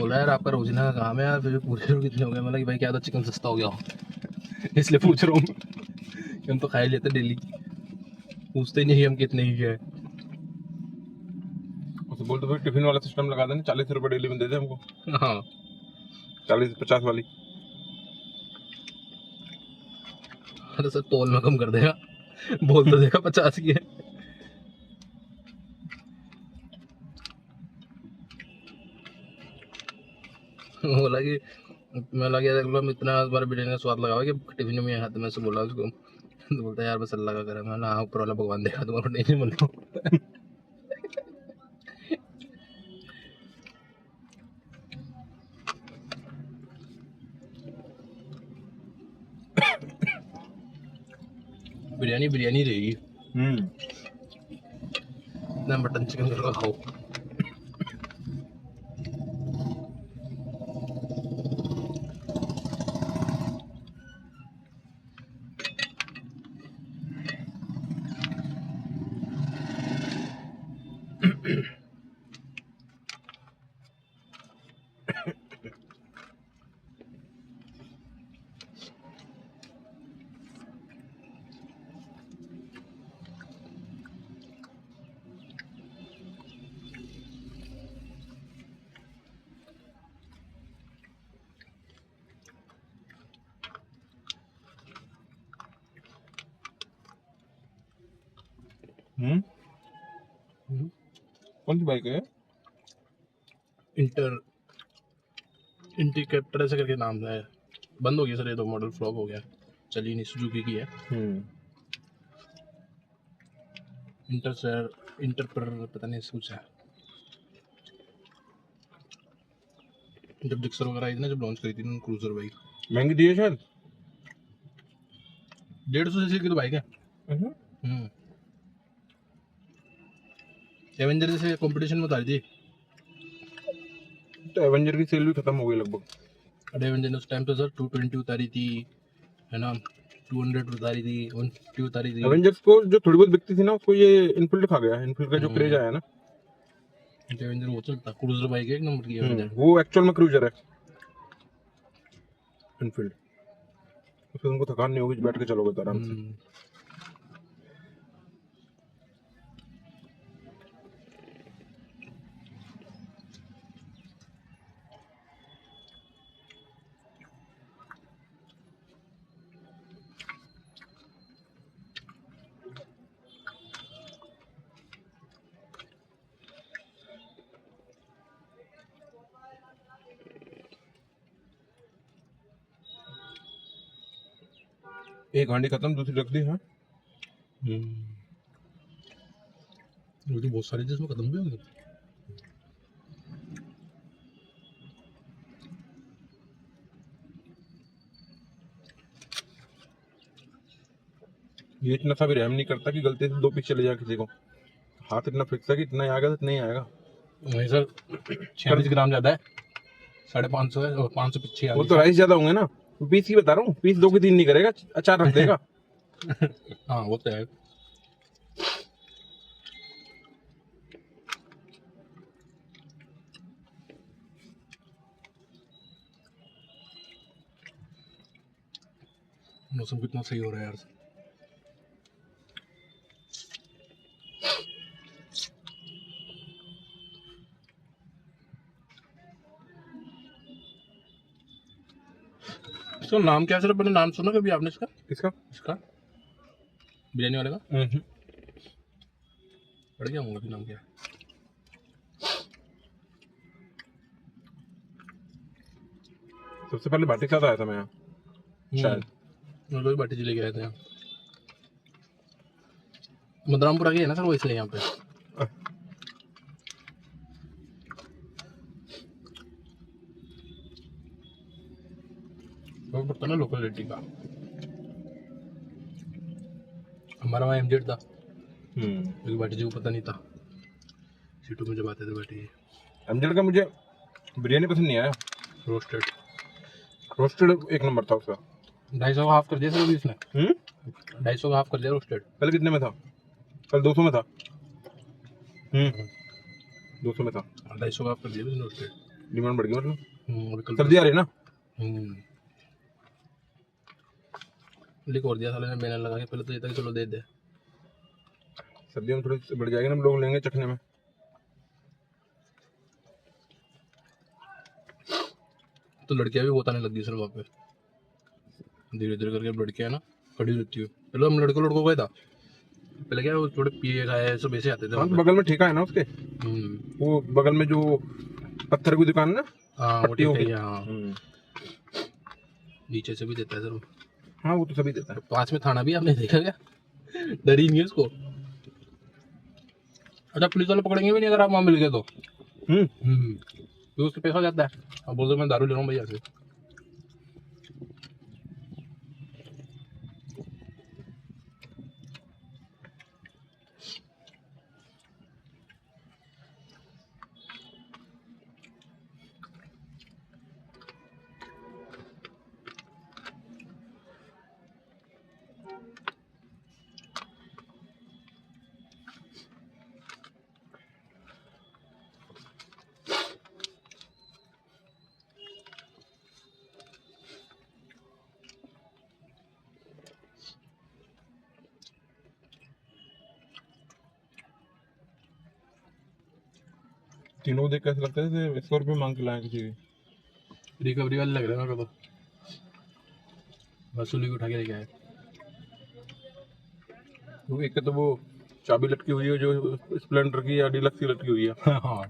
बोला यार आपका रोजाना का काम है यार, फिर पूछ रहे हो कितने हो गए। मतलब कि भाई क्या तो चिकन सस्ता हो गया हो इसलिए पूछ रहा हूँ कि हम तो खा ही लेते डेली, पूछते ही नहीं हम कितने ही है। उसे बोल तो भाई टिफिन वाला सिस्टम लगा देना, 40 रुपए डेली में दे दे हमको, हाँ 40-50 वाली। अरे सर तोल में कम कर देगा, बोल तो देगा 50 की है। बोला कि मैं लगा देख लो इतना बार बिरयानी का स्वाद लगा कि टिफिन में हाथ में से बोला उसको, तो बोलता है यार बस अल्लाह का करे। मैं हाँ ऊपर वाला भगवान देखा तुम्हारा टेंशन मत लो। बिरयानी बिरयानी रहेगी, इतना मटन चिकन करके खाओ। कौन सी बाइक है? इंडिकेटर ऐसे करके नाम है, बंद हो गया सर ये तो, मॉडल फ्लॉप हो गया, चली नहीं। सुजुकी की है इंटर पर पता नहीं कुछ है। जब डिक्सर वगैरह आई थी ना, जब लॉन्च करी थी क्रूजर बाइक, महंगी दी है शायद, 150 सीसी की तो बाइक है। एवेंजर जैसे कंपटीशन में उतारी थी, तो एवेंजर की सेल भी खत्म हो गई लगभग। अरे एवेंजर ने उस टाइम पे सर 220 उतारी थी, है ना, 200 उतारी थी, 150 उतारी थी। एवेंजर्स को जो थोड़ी बहुत बिकती थी ना, उसको ये इनफील्ड खा गया। इनफील्ड का जो क्रेज आया ना, एवेंजर वो चलता क्रूजर बाइक है एक नंबर की एवेंजर। वो एक्चुअल में क्रूजर है इनफील्ड। उसमें उनको थकान नहीं होगी, बैठ के चलोगे तो आराम से। एक हांडी खत्म, दूसरी रख दी। हाँ वो तो बहुत सारी चीज़ में खत्म भी होंगी। ये इतना सा भी रहम नहीं करता कि गलती से 2 पीस चले जाए किसी को। हाथ इतना फिक्स है कि इतना ही आएगा तो इतना ही आएगा। नहीं सर 46 ग्राम ज़्यादा है, 550 है और 500 पीछे वो तो राइस ज्यादा होंगे ना, पीस की बता रहा हूँ। पीस 2 की 3 नहीं करेगा, अचार रख देगा। हाँ वो तो है। मौसम कितना सही हो रहा है यार। इसका नाम क्या है सर? मैंने नाम सुना कभी आपने इसका? किसका? इसका बिरयानी वाले का पड़ गया होगा कि नाम क्या है? सबसे पहले बाटी के साथ आया था मैं यहाँ शायद। मैं तो बाटी लेके आए थे यहाँ, मदरामपुरा के है ना सर वो, इसलिए यहाँ पे। वो पड़ता ना लोकल रेटी का, हमारा वहाँ एमजेड था, क्योंकि बाटी जी को पता नहीं था, सीटों में जब आते थे बाटी। एमजेड का मुझे बिरयानी पसंद नहीं आया। रोस्टेड एक नंबर था उसका। 250 का हाफ कर दिया सर अभी इसने। 250 का हाफ कर दिया रोस्टेड। पहले कितने में था? कल 200 में था। 200 में था। 250 का हाफ कर दिया इसने रोस्टेड। डिमांड बढ़ गई मतलब। विकल्प सर्दी आ रही है ना। लिख और दिया साले ने बैनर लगा के, पहले तो ये था कि चलो दे दे। सर्दियों में थोड़ी बढ़ जाएगी ना, लोग लेंगे चखने में। तो लड़कियां भी बहुत आने लगी सर वहाँ पे, धीरे धीरे करके लड़कियां ना खड़ी रहती है। पहले हम लड़कों का ही था, पहले क्या वो थोड़े पिए खाए सब ऐसे आते थे हाँ वहाँ तो पे। बगल में ठेका है ना उसके, वो बगल में जो पत्थर की दुकान है ना, हाँ वो पट्टियों ठीक की। है, हाँ नीचे से भी देता है सर वो। हाँ वो तो सभी देता है। पास में थाना भी आपने देखा क्या? डरी नहीं है उसको। अच्छा पुलिस वाले पकड़ेंगे भी नहीं अगर आप वहाँ मिल गए तो। तो उसके पैसा जाता है, अब बोल दो मैं दारू ले रहा हूँ भैया से। तीनों को देख कैसे लगता है जैसे 100 रुपये मांग के लाए किसी की। रिकवरी वाले लग रहे हैं मेरे को तो, वसूली को उठा के लेके आए। वो एक तो वो चाबी लटकी हुई है जो स्प्लेंडर की या डिलक्स की लटकी हुई है। हाँ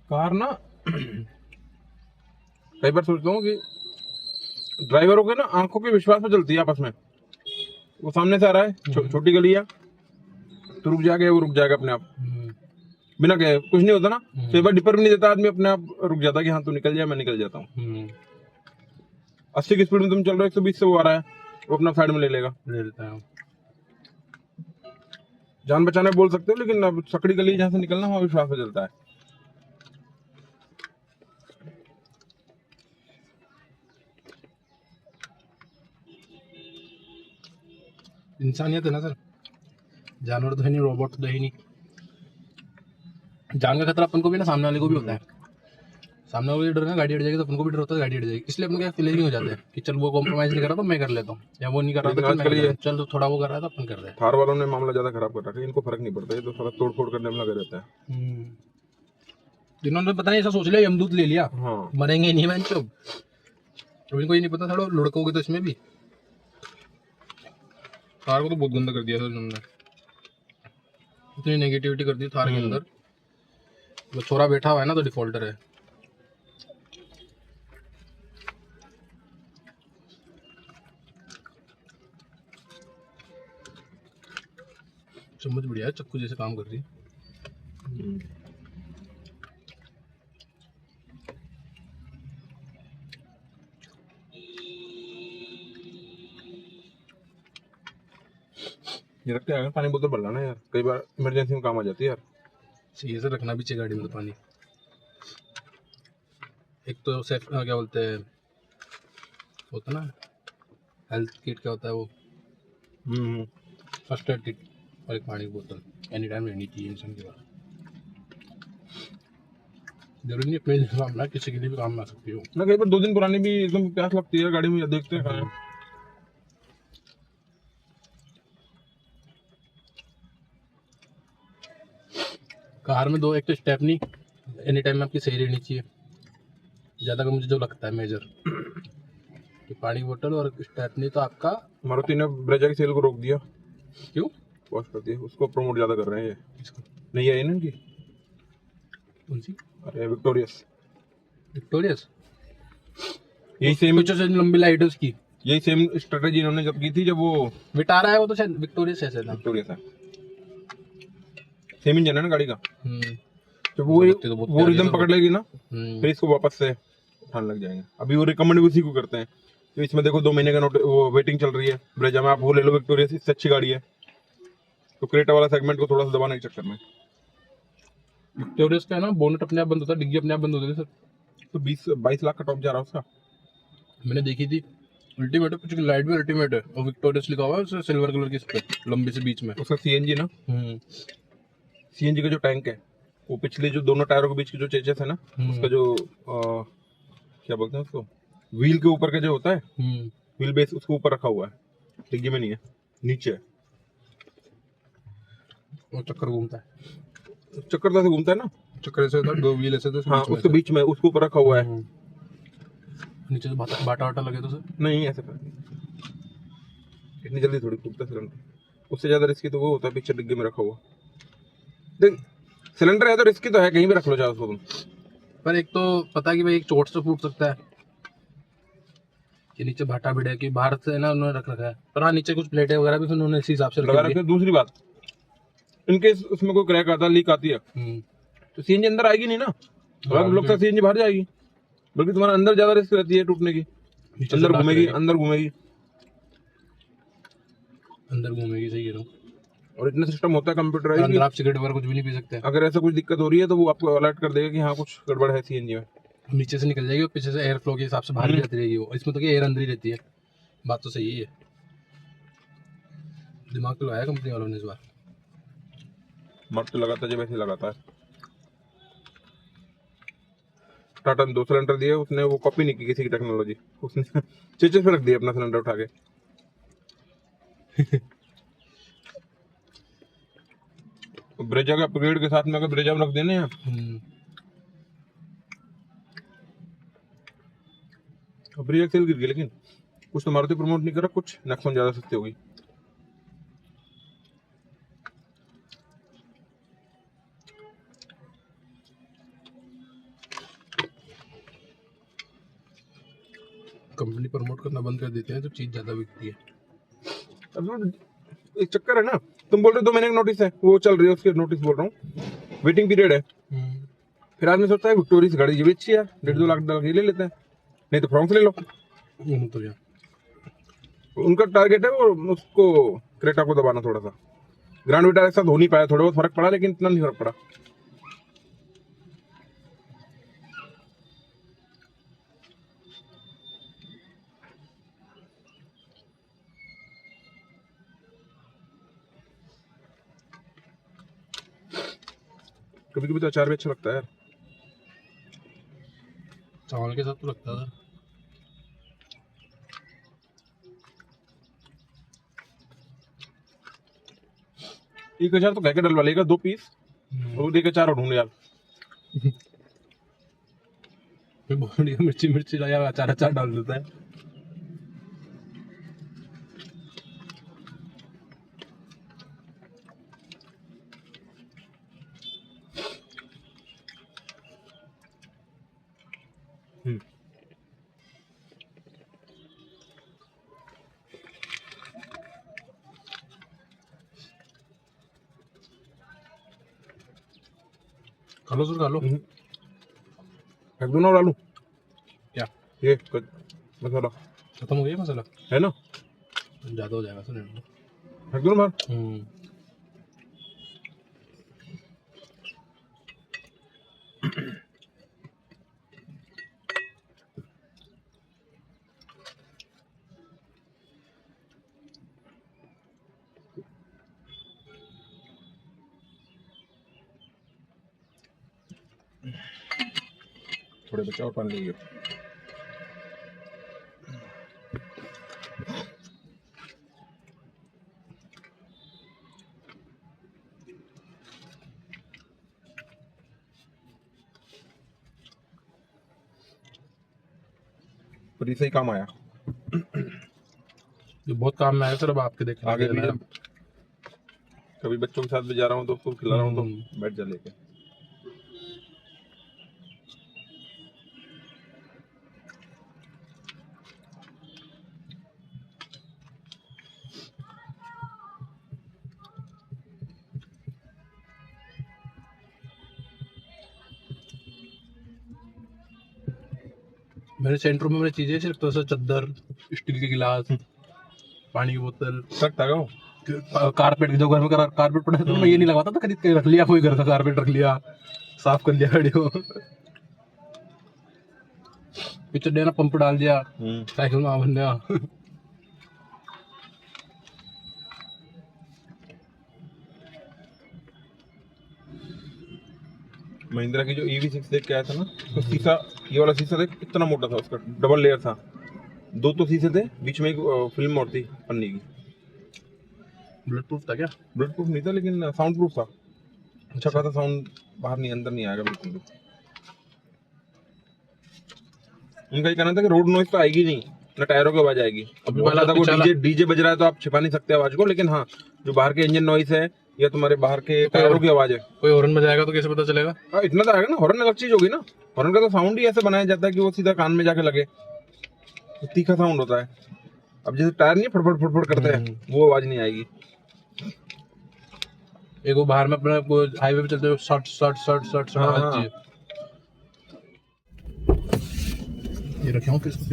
कार ना कई बार सोचता हूँ कि ड्राइवरों के ना आंखों के विश्वास में चलती है आपस में। वो सामने से आ रहा है, छोटी गली है तो रुक जाएगा, वो रुक जाएगा अपने आप बिना कहे, कुछ नहीं होता ना। तो एक बार डिपर भी नहीं देता आदमी, अपने आप रुक जाता है कि हाँ तू निकल जाए मैं निकल जाता हूँ। 80 की स्पीड में तुम चल रहे हो, 120 से वो आ रहा है, वो अपना साइड में ले लेगा, ले लेता है। जान बचाने बोल सकते हो, लेकिन अब सकड़ी गली जहाँ से निकलना वहाँ विश्वास में चलता है। इंसानियत है ना सर, जानवर तो है नहीं, रोबोट तो है ही नहीं। जान का खतरा अपन को भी ना, सामने वाले को भी होता है। सामने वाले डर ना गाड़ी अड़ जाएगी तो अपन को भी डर होता है गाड़ी अड़ जाएगी, इसलिए अपन क्या फीलिंग हो जाते हैं कि चल वो कॉम्प्रोमाइज नहीं कर रहा तो मैं कर लेता हूँ, या वो नहीं कर रहा तो चल मैं कर लेता हूँ। चल तो थोड़ा वो कर रहा था अपन कर रहे हैं। थार वालों ने मामला ज्यादा खराब कर रखा है, इनको फर्क नहीं पड़ता, ये तो सारा तोड़ फोड़ करने में लगे रहता है। जिन्होंने पता नहीं ऐसा सोच लिया यमदूत ले लिया, हाँ मरेंगे नहीं मैं चुप। अब इनको ये नहीं पता था लड़कों के तो इसमें भी थार को तो बहुत गंदा कर दिया सर इन्होंने, इतनी नेगेटिविटी कर दी थार के अंदर। वो छोरा बैठा हुआ है ना तो डिफॉल्टर है। चम्मच बढ़िया है, चक्कू जैसे काम कर रही है। ये रखते हैं पानी बोतल भर लाना यार, कई बार इमरजेंसी में काम आ जाती है यार। चाहिए सर, रखना भी चाहिए गाड़ी में तो पानी। एक तो सेफ क्या बोलते हैं होता ना, हेल्थ किट क्या होता है वो, फर्स्ट एड किट, और एक पानी की बोतल एनी टाइम रहनी चाहिए इंसान के पास। जरूरी नहीं अपने लिए काम ना, किसी के लिए भी काम में आ सकती हो ना। कई बार 2 दिन पुरानी भी एकदम प्यास लगती है गाड़ी में, देखते हैं कहाँ है। कार में दो, एक तो स्टेपनी एनी टाइम आपकी सही रहनी चाहिए, ज़्यादा का मुझे जो लगता है मेजर, कि पानी की बोतल और स्टेपनी तो आपका। मारुति ने ब्रेजा की सेल को रोक दिया। क्यों? वॉश कर दिया, उसको प्रमोट ज्यादा कर रहे हैं ये। इसको नहीं आई ना इनकी, कौन सी? अरे विक्टोरियस, विक्टोरियस, यही सेम कुछ लंबी लाइट है उसकी, यही सेम स्ट्रेटेजी इन्होंने जब की थी, जब वो विटारा है वो तो शायद विक्टोरियस है शायद। विक्टोरियस है, सेम इंजन है ना गाड़ी का। तो वो रिदम पकड़ लेगी ना, फिर इसको वापस से उठाने लग जाएंगे। अभी वो रिकमेंड भी उसी को करते हैं। तो इसमें देखो 2 महीने का नोट वो वेटिंग चल रही है ब्रेजा में, आप वो ले लो विक्टोरियस, इससे अच्छी गाड़ी है। तो क्रेटा वाला सेगमेंट को थोड़ा सा दबाने के चक्कर में विक्टोरियस का है ना, बोनट अपने आप बंद होता है, डिग्गी अपने आप बंद होती है सर। तो 20-22 लाख का टॉप जा रहा है उसका। मैंने देखी थी, अल्टीमेट है, कुछ लाइट भी अल्टीमेट है और विक्टोरियस लिखा हुआ है उससे सिल्वर कलर की इस पे लंबी से बीच में। उसका सीएनजी ना, सीएनजी का जो टैंक है वो पिछले जो दोनों टायरों के बीच की जो चेचस है ना, उसका जो क्या बोलते हैं उसको, व्हील के ऊपर का जो होता है व्हील बेस, उसके ऊपर रखा हुआ है, डिग्गी में नहीं है, नीचे है। और चक्कर घूमता है, चक्कर से घूमता है ना, चक्कर ऐसे होता है, दो व्हील ऐसे तो हाँ उसके बीच में उसके ऊपर रखा हुआ है। नीचे से बाटा वाटा लगे तो सर नहीं ऐसे कर, इतनी जल्दी थोड़ी फूटता सिलेंडर, उससे ज्यादा रिस्की तो वो होता है पीछे डिग्गी में रखा हुआ। देख सिलेंडर है तो रिस्की तो है, कहीं भी रख लो जाओ उसको तुम। पर एक तो पता है कि भाई एक चोट से फूट सकता है कि नीचे भाटा भिड़ा है कि बाहर से ना उन्होंने रख रखा है, पर हाँ नीचे कुछ प्लेटें वगैरह भी फिर उन्होंने इसी हिसाब से लगा रखी रखे। दूसरी बात, इनके उसमें कोई क्रैक आता, लीक आती है है। तो सीएनजी अंदर आएगी नहीं ना, अगर लोग का सीएनजी बाहर जाएगी, बल्कि तुम्हारा अंदर ज्यादा रिस्क रहती है टूटने की। अंदर घूमेगी, अंदर घूमेगी, अंदर घूमेगी, सही कह रहा हूँ। और इतना सिस्टम होता है कंप्यूटराइज, अंदर आप सिगरेट वगैरह कुछ भी नहीं पी सकते। अगर ऐसा कुछ दिक्कत हो रही है तो वो आपको अलर्ट कर देगा कि हाँ कुछ गड़बड़ है सीएनजी में। नीचे से निकल जाएगी और पीछे से एयर फ्लो के हिसाब से बाहर जाती रहेगी वो, इसमें तो क्या एयर अंदर ही रहती है। बात तो सही है, दिमाग तो लगाया कंपनी वालों ने इस बार। मर्द तो लगाता है जब ऐसे लगाता है। टाटा ने 2 सिलेंडर दिए, उसने वो कॉपी नहीं की किसी की टेक्नोलॉजी, उसने चेचस पे रख दिया अपना सिलेंडर उठा के। ब्रेजा के अपग्रेड के साथ में अगर ब्रेजा में रख देने हैं, ब्रेजा सेल गिर गई, लेकिन कुछ तो मारुति प्रमोट नहीं कर रहा, कुछ नेक्सॉन ज्यादा सस्ती होगी। कंपनी प्रमोट करना बंद कर देते हैं तो चीज ज्यादा बिकती है। अब एक चक्कर है ना, तुम बोल रहे 2 महीने का नोटिस है, वो चल रही है उसके नोटिस, बोल रहा हूँ वेटिंग पीरियड है। फिर आदमी सोचता है विक्टोरियस गाड़ी ये भी अच्छी है, 1.5-2 लाख डाल के ले लेते हैं, नहीं तो फ्रॉन्क्स ले लो। तो क्या उनका टारगेट है वो उसको क्रेटा को दबाना थोड़ा सा। ग्रैंड विटारा के साथ हो नहीं पाया, थोड़ा बहुत फर्क पड़ा लेकिन इतना नहीं फर्क पड़ा। कभी कभी तो अचार भी अच्छा लगता है यार, चावल के साथ तो लगता था। एक अचार तो कहकर डलवा लेगा 2 पीस, और एक अचार और ढूंढ यार। बढ़िया मिर्ची मिर्ची लगा अचार अचार डाल देता है। खा लो सर, खा लो। फेंक दो ना और आलू, क्या ये मसाला खत्म हो गया मसाला है ना, ज्यादा हो जाएगा सर। फेंक दो ना बाहर। थोड़े बच्चा और पानी लीजिए। पर ये सही काम आया, ये बहुत काम में आया सर। अब आपके देखने आगे भी जब कभी बच्चों के साथ भी जा रहा हूँ तो उसको खिला रहा हूँ तो बैठ जा लेके। मेरे सेंटर में मैंने चीजें सिर्फ तो सर, चादर, स्टील के गिलास, पानी की बोतल, सकता है वो कारपेट जो घर में कारपेट पड़ा है तो मैं ये नहीं लगाता था, खरीद के रख लिया, कोई घर का कारपेट रख लिया, साफ कर लिया गाड़ी को, पीछे देना पंप डाल दिया, साइकिल में बन गया। महिंद्रा की जो EV6 देख के आया था ना, तो शीशा, ये वाला शीशा देख कितना मोटा था उसका, डबल लेयर था, 2 तो शीशे थे, बीच में एक फिल्म और थी पन्नी की। बुलेट प्रूफ था क्या? बुलेट प्रूफ नहीं था लेकिन साउंड प्रूफ था, अच्छा खासा साउंड बाहर नहीं अंदर नहीं आएगा बिल्कुल भी। उनका ये कहना था कि रोड नॉइज तो आएगी नहीं, ना टायरों की आवाज आएगी। अभी बहुत वाला ज्यादा डीजे बज रहा है तो आप छिपा नहीं सकते आवाज को, लेकिन हाँ जो बाहर के इंजन नॉइज है या तुम्हारे बाहर के टायरों की आवाज है, कोई हॉर्न बजाएगा तो कैसे पता चलेगा? हाँ इतना तो आएगा ना, हॉर्न अलग चीज होगी ना, हॉर्न का तो साउंड ही ऐसे बनाया जाता है कि वो सीधा कान में जाके लगे, तो तीखा साउंड होता है। अब जैसे टायर नहीं फटफट फटफट करते हैं, वो आवाज नहीं आएगी। एक वो बाहर में अपने हाईवे पे चलते हुए शॉट शॉट शॉट शॉट हाँ, हाँ। ये रखे हूँ कि इसको